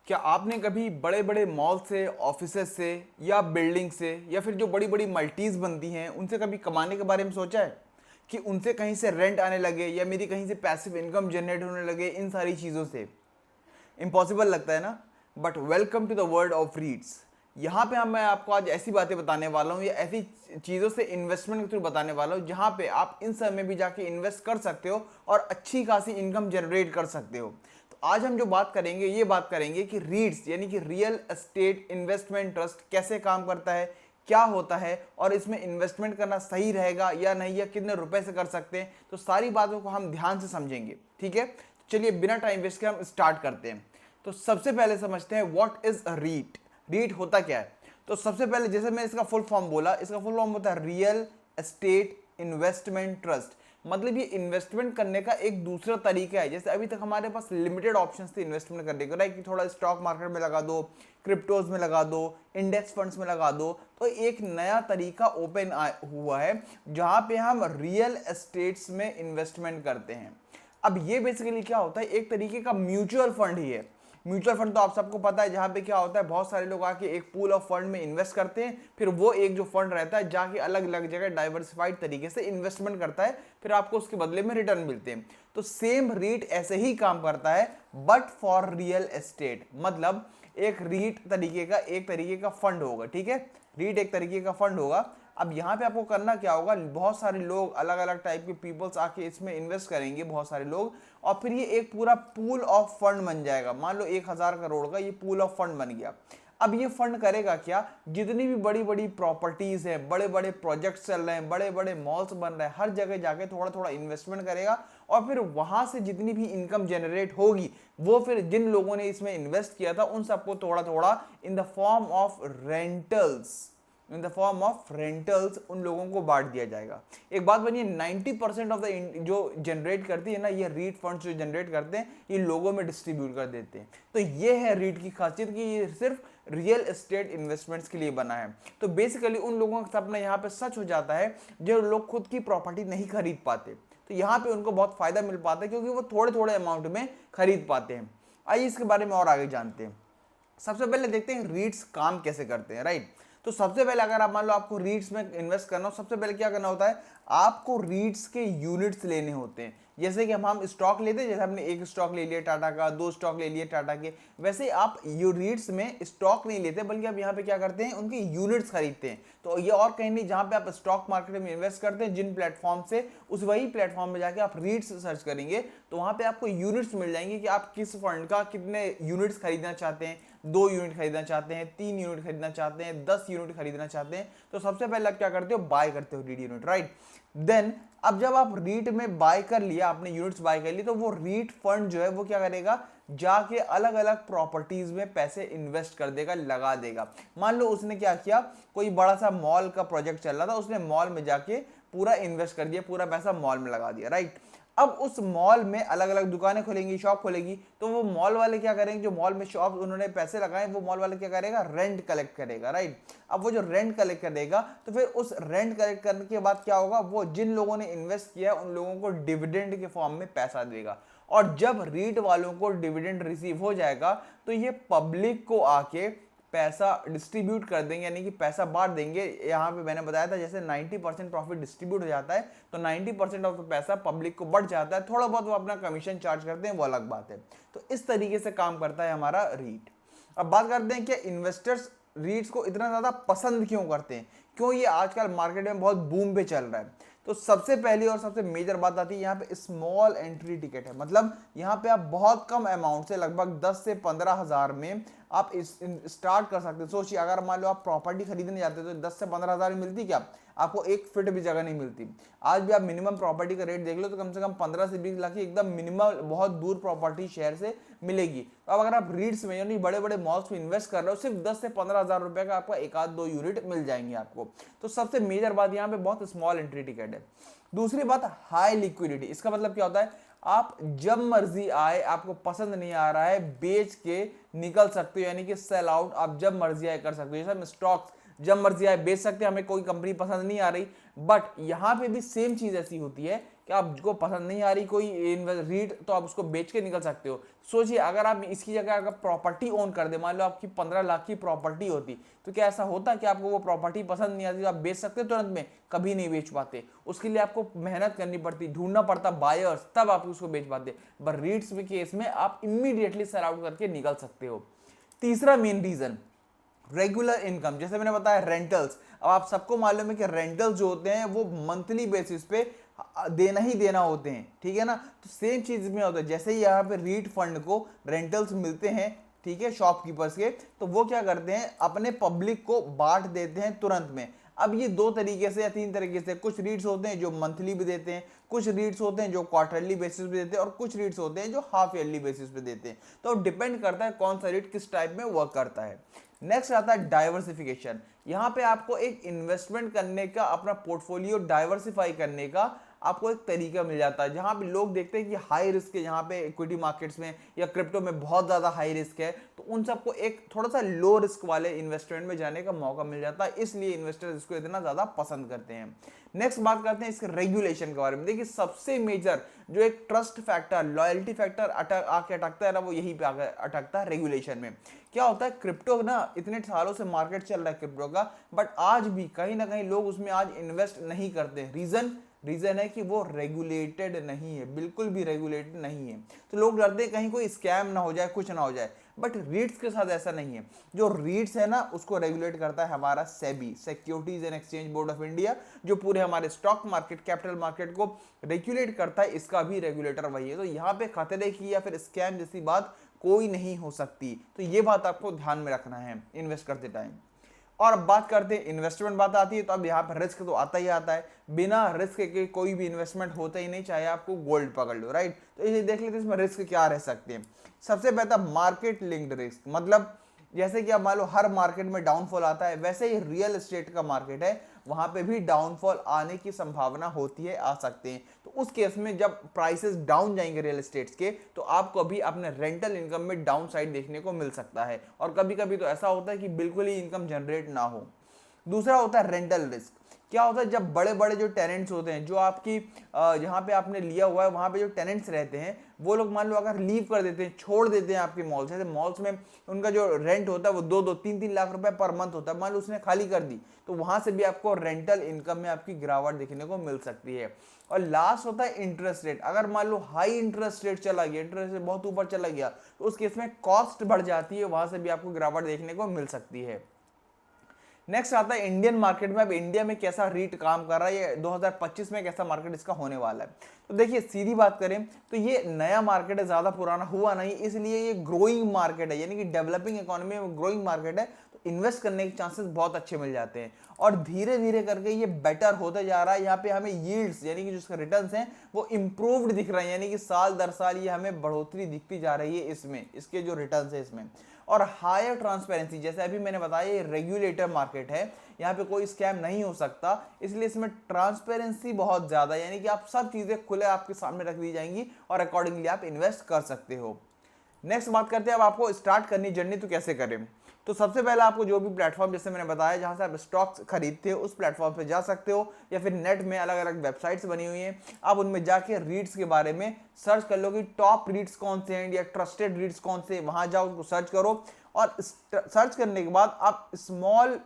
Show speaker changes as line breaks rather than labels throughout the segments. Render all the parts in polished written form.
क्या आपने कभी बड़े बड़े मॉल से, ऑफिसेज से या बिल्डिंग से या फिर जो बड़ी बड़ी मल्टीज बनती हैं उनसे कभी कमाने के बारे में सोचा है कि उनसे कहीं से रेंट आने लगे या मेरी कहीं से पैसिव इनकम जनरेट होने लगे इन सारी चीज़ों से? इम्पॉसिबल लगता है ना। But welcome to the world of REETs. यहाँ पे मैं आपको आज ऐसी बातें बताने वाला हूँ या ऐसी चीज़ों से इन्वेस्टमेंट के थ्रू बताने वाला हूँ जहाँ पे आप इन सब में भी जाके इन्वेस्ट कर सकते हो और अच्छी खासी इनकम जनरेट कर सकते हो। तो आज हम जो बात करेंगे ये बात करेंगे कि रीड्स यानी कि रियल एस्टेट इन्वेस्टमेंट ट्रस्ट कैसे काम करता है, क्या होता है और इसमें इन्वेस्टमेंट करना सही रहेगा या नहीं, या कितने रुपए से कर सकते हैं। तो सारी बातों को हम ध्यान से समझेंगे, ठीक है। चलिए बिना टाइम वेस्ट के हम स्टार्ट करते हैं। तो सबसे पहले समझते हैं what is a REET. REET होता क्या है? तो सबसे पहले जैसे मैं इसका फुल फॉर्म बोला, इसका फुल फॉर्म होता है रियल एस्टेट इन्वेस्टमेंट ट्रस्ट। मतलब ये इन्वेस्टमेंट करने का एक दूसरा तरीका है। जैसे अभी तक हमारे पास लिमिटेड ऑप्शंस थे इन्वेस्टमेंट करने के, राइट, कि थोड़ा स्टॉक मार्केट में लगा दो, क्रिप्टोज में लगा दो, इंडेक्स फंड्स में लगा दो। तो एक नया तरीका ओपन हुआ है जहां पे हम रियल एस्टेट्स में इन्वेस्टमेंट करते हैं। अब ये बेसिकली क्या होता है, एक तरीके का म्यूचुअल फंड ही है। म्यूचुअल फंड तो आप सबको पता है, जहां पे क्या होता है बहुत सारे लोग आके एक पूल ऑफ फंड में इन्वेस्ट करते हैं, फिर वो एक जो फंड रहता है जाके अलग अलग जगह डाइवर्सिफाइड तरीके से इन्वेस्टमेंट करता है, फिर आपको उसके बदले में रिटर्न मिलते हैं। तो सेम रीट ऐसे ही काम करता है बट फॉर रियल एस्टेट। मतलब एक रीट तरीके का एक तरीके का फंड होगा, ठीक है। रीट एक तरीके का फंड होगा। अब यहाँ पे आपको करना क्या होगा, बहुत सारे लोग अलग अलग टाइप के पीपल्स आके इसमें इन्वेस्ट करेंगे, बहुत सारे लोग, और फिर ये एक पूरा पूल ऑफ फंड बन जाएगा। मान लो 1000 करोड़ का ये पूल ऑफ फंड बन गया। अब ये फंड करेगा क्या, जितनी भी बड़ी बड़ी प्रॉपर्टीज है, बड़े बड़े प्रोजेक्ट्स चल रहे हैं, बड़े बड़े मॉल्स बन रहे हैं, हर जगह जाके थोड़ा थोड़ा इन्वेस्टमेंट करेगा और फिर वहां से जितनी भी इनकम जनरेट होगी वो फिर जिन लोगों ने इसमें इन्वेस्ट किया था उन सबको थोड़ा थोड़ा in the form of rentals उन लोगों को बांट दिया जाएगा। एक बात बनिए, 90% ऑफ द जो जनरेट करती है ना ये रीट फंड्स जो जनरेट करते हैं ये लोगों में डिस्ट्रीब्यूट कर देते हैं। तो ये है रीट की खासियत कि ये सिर्फ रियल एस्टेट इन्वेस्टमेंट्स के लिए बना है। तो बेसिकली उन लोगों का सपना यहाँ पे सच हो जाता है जो लोग खुद की प्रॉपर्टी नहीं खरीद पाते। तो यहाँ पे उनको बहुत फायदा मिल पाता है क्योंकि वो थोड़े थोड़े अमाउंट में खरीद पाते हैं। आइए इसके बारे में और आगे जानते हैं। सबसे पहले देखते हैं रीट्स काम कैसे करते हैं, राइट। तो सबसे पहले अगर आप मान लो आपको रीट्स में इन्वेस्ट करना हो, सबसे पहले क्या करना होता है, आपको रीट्स के यूनिट्स लेने होते हैं। जैसे कि हम स्टॉक लेते हैं, जैसे हमने एक स्टॉक ले लिया टाटा का, दो स्टॉक ले लिए टाटा के, वैसे आप यू रीट्स में स्टॉक नहीं लेते बल्कि आप यहाँ पे क्या करते हैं, उनके यूनिट्स खरीदते हैं। तो ये और कहीं नहीं, जहाँ पे आप स्टॉक मार्केट में इन्वेस्ट करते हैं जिन प्लेटफॉर्म से, उस वही प्लेटफॉर्म में जाके आप रीट्स सर्च करेंगे तो वहाँ पे आपको यूनिट्स मिल जाएंगे कि आप किस फंड का कितने यूनिट्स खरीदना चाहते हैं। 2 यूनिट खरीदना चाहते हैं, 3 यूनिट खरीदना चाहते हैं, 10 यूनिट खरीदना चाहते हैं। तो सबसे पहले आप क्या करते हो, बाय करते हो रीट यूनिट, राइट। देन अब जब आप रीट में बाय कर लिया, आपने यूनिट्स बाय कर ली, तो वो रीट फंड जो है वो क्या करेगा, जाके अलग अलग प्रॉपर्टीज में पैसे इन्वेस्ट कर देगा, लगा देगा। मान लो उसने क्या किया, कोई बड़ा सा मॉल का प्रोजेक्ट चल रहा था, उसने मॉल में जाके पूरा इन्वेस्ट कर दिया, पूरा पैसा मॉल में लगा दिया, राइट। अब उस मॉल में अलग अलग दुकानें खुलेंगी, शॉप खुलेगी, तो वो मॉल वाले क्या करेंगे, जो मॉल में शॉप उन्होंने पैसे लगाए वो मॉल वाले क्या करेगा, रेंट कलेक्ट करेगा, राइट। अब वो जो रेंट कलेक्ट करेगा तो फिर उस रेंट कलेक्ट करने के बाद क्या होगा, वो जिन लोगों ने इन्वेस्ट किया उन लोगों को डिविडेंड के फॉर्म में पैसा देगा। और जब रीट वालों को डिविडेंड रिसीव हो जाएगा तो ये पब्लिक को आके पैसा डिस्ट्रीब्यूट कर देंगे, यानी कि पैसा बांट देंगे। यहाँ पे मैंने बताया था जैसे 90% प्रॉफिट डिस्ट्रीब्यूट हो जाता है तो 90% ऑफ पैसा पब्लिक को बढ़ जाता है। थोड़ा बहुत वो अपना कमीशन चार्ज करते हैं, वो अलग बात है। तो इस तरीके से काम करता है हमारा रीट। अब बात करते हैं कि इन्वेस्टर्स रीट्स को इतना ज्यादा पसंद क्यों करते हैं, क्यों ये आजकल मार्केट में बहुत बूम पे चल रहा है। तो सबसे पहली और सबसे मेजर बात आती है यहाँ पे स्मॉल एंट्री टिकट है। मतलब यहाँ पे आप बहुत कम अमाउंट से, लगभग 10 से 15 हजार में आप स्टार्ट कर सकते हैं। सोचिए अगर मान लो आप प्रॉपर्टी खरीदने जाते हो तो 10 से 15 हजार मिलती, क्या आपको 1 फीट भी जगह नहीं मिलती। आज भी आप मिनिमम प्रॉपर्टी का रेट देख लो तो कम से कम 15 से 20 लाख की एकदम मिनिमम बहुत दूर प्रॉपर्टी शहर से मिलेगी। तो अब अगर आप रीट्स में यानी बड़े बड़े मॉल्स में इन्वेस्ट कर रहे हो, सिर्फ 10 से 15 हजार रुपए का आपका 1-2 यूनिट मिल जाएंगे आपको। तो सबसे मेजर बात यहाँ पे बहुत स्मॉल एंट्री टिकट है। दूसरी बात हाई लिक्विडिटी। इसका मतलब क्या होता है, आप जब मर्जी आए, आपको पसंद नहीं आ रहा है, बेच के निकल सकते हो, यानी कि सेल आउट आप जब मर्जी आए कर सकते हो। जैसे हम स्टॉक्स जब मर्जी आए बेच सकते हैं, हमें कोई कंपनी पसंद नहीं आ रही। बट यहां पे भी सेम चीज ऐसी होती है कि आपको पसंद नहीं आ रही कोई रीट तो आप उसको बेच के निकल सकते हो। सोचिए अगर आप इसकी जगह अगर प्रॉपर्टी ओन कर दे, मान लो आपकी 15 लाख की प्रॉपर्टी होती, तो क्या ऐसा होता कि आपको वो प्रॉपर्टी पसंद नहीं आती तो आप बेच सकते तुरंत में? कभी नहीं बेच पाते। उसके लिए आपको मेहनत करनी पड़ती, ढूंढना पड़ता बायर्स, तब आप उसको बेच पाते। बट रीट्स के केस में आप इमीडिएटली सेल आउट करके निकल सकते हो। तीसरा मेन रीजन रेगुलर इनकम, जैसे मैंने बताया रेंटल्स। अब आप सबको मालूम है कि रेंटल्स जो होते हैं वो मंथली बेसिस पे देना ही देना होते हैं, ठीक है ना। तो सेम चीज में होता है, जैसे ही यहाँ पे रीट फंड को रेंटल्स मिलते हैं, ठीक है, शॉपकीपर्स के, तो वो क्या करते हैं अपने पब्लिक को बांट देते हैं तुरंत में। अब ये दो तरीके से या तीन तरीके से, कुछ रीट्स होते हैं जो मंथली भी देते हैं, कुछ रीट्स होते हैं जो क्वार्टरली बेसिस पे देते हैं, और कुछ रीट्स होते हैं जो हाफ ईयरली बेसिस पे देते हैं। तो डिपेंड करता है कौन सा रीट किस टाइप में वर्क करता है। नेक्स्ट आता है डाइवर्सिफिकेशन। यहाँ पे आपको एक इन्वेस्टमेंट करने का, अपना पोर्टफोलियो डाइवर्सिफाई करने का आपको एक तरीका मिल जाता है, जहां पे लोग देखते हैं कि हाई रिस्क है, यहाँ पे इक्विटी मार्केट्स में या क्रिप्टो में बहुत ज्यादा हाई रिस्क है, तो उन सबको एक थोड़ा सा लो रिस्क वाले इन्वेस्टमेंट में जाने का मौका मिल जाता है, इसलिए इन्वेस्टर्स इसको इतना ज्यादा पसंद करते हैं। नेक्स्ट बात करते हैं इसके रेगुलेशन के बारे में। देखिए सबसे मेजर जो एक ट्रस्ट फैक्टर, लॉयल्टी फैक्टर आके अटकता है ना, वो यही पे आके अटकता है रेगुलेशन में। क्या होता है, क्रिप्टो ना इतने सालों से मार्केट चल रहा है क्रिप्टो का, बट आज भी कहीं ना कहीं लोग उसमें आज इन्वेस्ट नहीं करते। रीजन है कि वो रेगुलेटेड नहीं है, बिल्कुल भी रेगुलेटेड नहीं है। तो लोग डरते हैं कहीं कोई स्कैम ना हो जाए, कुछ ना हो जाए। बट रीट्स के साथ ऐसा नहीं है। जो रीट्स है ना उसको रेगुलेट करता है हमारा SEBI, securities and exchange board of India, जो पूरे हमारे स्टॉक मार्केट, कैपिटल मार्केट को रेगुलेट करता है, इसका भी रेगुलेटर वही है। तो यहाँ पे खतरे की या फिर स्कैम जैसी बात कोई नहीं हो सकती। तो ये बात आपको ध्यान में रखना है इन्वेस्ट करते टाइम। और अब बात करते हैं इन्वेस्टमेंट, बात आती है तो अब यहाँ पर रिस्क तो आता ही आता है। बिना रिस्क के कोई भी इन्वेस्टमेंट होता ही नहीं, चाहे आपको गोल्ड पकड़ लो, राइट। तो इसे देख लेते हैं इसमें रिस्क क्या रह सकते हैं। सबसे बेहतर मार्केट लिंक्ड रिस्क, मतलब जैसे कि अब मान लो हर मार्केट में डाउनफॉल आता है, वैसे ही रियल एस्टेट का मार्केट है, वहां पे भी डाउनफॉल आने की संभावना होती है, आ सकते हैं। तो उस केस में जब प्राइसेस डाउन जाएंगे रियल एस्टेट्स के, तो आपको भी अपने रेंटल इनकम में डाउन साइड देखने को मिल सकता है, और कभी कभी तो ऐसा होता है कि बिल्कुल ही इनकम जनरेट ना हो। दूसरा होता है रेंटल रिस्क। क्या होता है, जब बड़े बड़े जो टेनेंट्स होते हैं, जो आपकी जहाँ पे आपने लिया हुआ है वहाँ पे जो टेनेंट्स रहते हैं, वो लोग मान लो अगर लीव कर देते हैं, छोड़ देते हैं आपके मॉल से, मॉल्स में उनका जो रेंट होता है वो 2-3 लाख रुपए पर मंथ होता है, मान लो उसने खाली कर दी, तो वहां से भी आपको रेंटल इनकम में आपकी गिरावट देखने को मिल सकती है। और लास्ट होता है इंटरेस्ट रेट। अगर मान लो हाई इंटरेस्ट रेट चला गया, इंटरेस्ट रेट बहुत ऊपर चला गया, तो उस केस में कॉस्ट बढ़ जाती है, वहां से भी आपको गिरावट देखने को मिल सकती है। नेक्स्ट आता है इंडियन मार्केट में। अब इंडिया में कैसा रीट काम कर रहा है, ये 2025 में कैसा मार्केट इसका होने वाला है। तो देखिए सीधी बात करें तो ये नया मार्केट है, ज्यादा पुराना हुआ नहीं, इसलिए ये ग्रोइंग मार्केट है, यानी कि डेवलपिंग इकोनॉमी में ग्रोइंग मार्केट है। तो इन्वेस्ट करने के चांसेस बहुत अच्छे मिल जाते हैं, और धीरे धीरे करके ये बेटर होता जा रहा है। यहाँ पे हमें यील्ड्स यानी कि जो इसके रिटर्न्स हैं वो इंप्रूव्ड दिख रहे हैं, यानी कि साल दर साल ये हमें बढ़ोतरी दिखती जा रही है इसमें, इसके जो रिटर्न्स है इसमें। और हायर ट्रांसपेरेंसी, जैसे अभी मैंने बताया ये रेगुलेटर मार्केट है, यहाँ पे कोई स्कैम नहीं हो सकता, इसलिए इसमें ट्रांसपेरेंसी बहुत ज्यादा, यानी कि आप सब चीजें खुले आपके सामने रख दी जाएंगी और अकॉर्डिंगली आप इन्वेस्ट कर सकते हो। नेक्स्ट बात करते हैं अब आपको स्टार्ट करनी जर्नी तो कैसे करें। तो सबसे पहले आपको जो भी प्लेटफॉर्म जैसे मैंने बताया जहां से आप स्टॉक्स खरीदते हो, उस प्लेटफॉर्म पे जा सकते हो, या फिर नेट में अलग अलग वेबसाइट्स बनी हुई हैं, आप उनमें जाके रीट्स के बारे में सर्च कर लो कि टॉप रीट्स कौन से हैं या ट्रस्टेड रीट्स कौन से, वहां जाओ उनको सर्च करो, और सर्च करने के बाद आप स्मॉल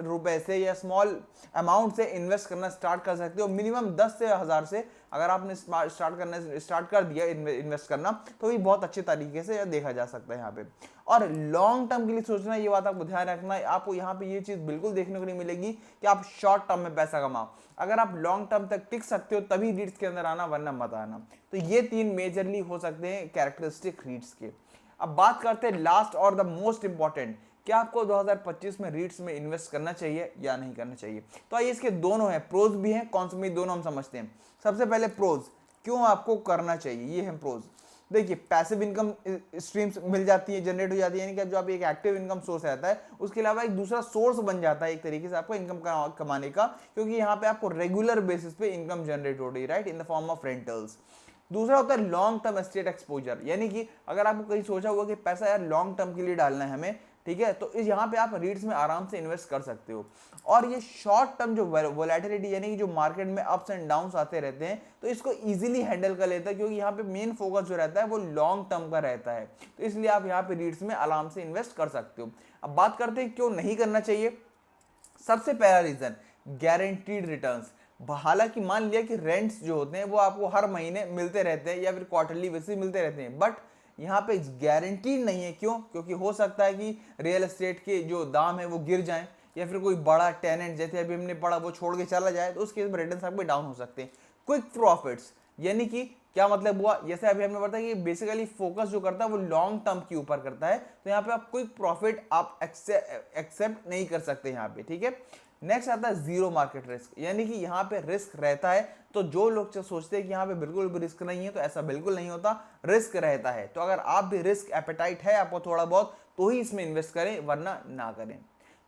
रुपए से या स्मॉल अमाउंट से इन्वेस्ट करना स्टार्ट कर सकते हो। मिनिमम 10 से 1000 से अगर आपने स्टार्ट कर दिया इन्वेस्ट करना, तो भी बहुत अच्छे तरीके से देखा जा सकता है यहाँ पे। और लॉन्ग टर्म के लिए सोचना, ये बात आपको ध्यान रखना है, आपको यहाँ पे ये चीज बिल्कुल देखने को नहीं मिलेगी कि आप शॉर्ट टर्म में पैसा कमाओ। अगर आप लॉन्ग टर्म तक टिक सकते हो तभी रीट्स के अंदर आना, वरना मत आना। तो ये 3 मेजरली हो सकते हैं कैरेक्टरिस्टिक रीट्स के। अब बात करते हैं लास्ट और द मोस्ट इंपॉर्टेंट, क्या आपको 2025 में रीट्स में इन्वेस्ट करना चाहिए या नहीं करना चाहिए। तो आइए इसके दोनों हैं, प्रोज भी हैं कॉन्स भी, दोनों हम समझते हैं। सबसे पहले प्रोज, क्यों आपको करना चाहिए, ये है प्रोज। देखिए पैसिव इनकम स्ट्रीम्स मिल जाती है, जनरेट हो जाती है, यानी कि जो आप एक एक्टिव इनकम सोर्स रहता है उसके अलावा एक दूसरा सोर्स बन जाता है एक तरीके से आपको इनकम कमाने का, क्योंकि यहाँ पे आपको रेगुलर बेसिस पे इनकम जनरेट हो रही है, right, in the form of rentals. दूसरा होता है लॉन्ग टर्म एस्टेट एक्सपोजर, यानी कि अगर आपको कहीं सोचा हुआ कि पैसा यार लॉन्ग टर्म के लिए डालना है हमें, ठीक है। तो इस यहाँ पे आप रीट्स में आराम से इन्वेस्ट कर सकते हो। और ये शॉर्ट टर्म जो वोलेटिलिटी यानी कि जो मार्केट में अप्स एंड डाउन्स आते रहते हैं, तो इसको इजीली हैंडल कर लेता है, क्योंकि यहाँ पे मेन फोकस जो रहता है वो लॉन्ग टर्म का रहता है। तो इसलिए आप यहाँ पे रीट्स में आराम से इन्वेस्ट कर सकते हो। अब बात करते हैं क्यों नहीं करना चाहिए। सबसे पहला रीजन, गारंटीड रिटर्न्स। हालांकि मान लिया कि रेंट्स जो होते हैं वो आपको हर महीने मिलते रहते हैं या फिर क्वार्टरली बेसिस मिलते रहते हैं, बट यहाँ पे गारंटीड नहीं है। क्यों? क्योंकि हो सकता है कि रियल एस्टेट के जो दाम है वो गिर जाएं, या फिर कोई बड़ा टेनेंट जैसे अभी हमने पढ़ा वो छोड़ के चला जाए, तो उस केस में रिटर्न आपके डाउन हो सकते हैं। क्विक प्रॉफिट्स, यानी कि क्या मतलब हुआ, जैसे अभी हमने बताया कि बेसिकली फोकस जो करता है वो लॉन्ग टर्म के ऊपर करता है, तो यहाँ पे आप क्विक प्रॉफिट आप एक्सेप्ट नहीं कर सकते यहाँ पे, ठीक है। नेक्स्ट आता है जीरो मार्केट रिस्क, यानी कि यहाँ पे रिस्क रहता है। तो जो लोग सोचते हैं कि यहाँ पे बिल्कुल भी रिस्क नहीं है, तो ऐसा बिल्कुल नहीं होता, रिस्क रहता है। तो अगर आप भी रिस्क एपेटाइट है आपको थोड़ा बहुत, तो ही इसमें इन्वेस्ट करें, वरना ना करें।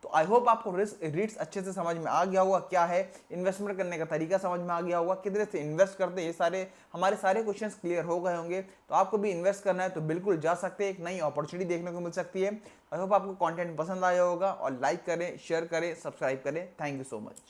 तो आई होप आपको रीट्स अच्छे से समझ में आ गया होगा, क्या है इन्वेस्टमेंट करने का तरीका समझ में आ गया होगा, कितने से इन्वेस्ट करते हैं, ये सारे हमारे सारे क्वेश्चंस क्लियर हो गए होंगे। तो आपको भी इन्वेस्ट करना है तो बिल्कुल जा सकते हैं, एक नई अपॉर्चुनिटी देखने को मिल सकती है। आई होप आपको कंटेंट पसंद आया होगा, और लाइक करें, शेयर करें, सब्सक्राइब करें। Thank you so much.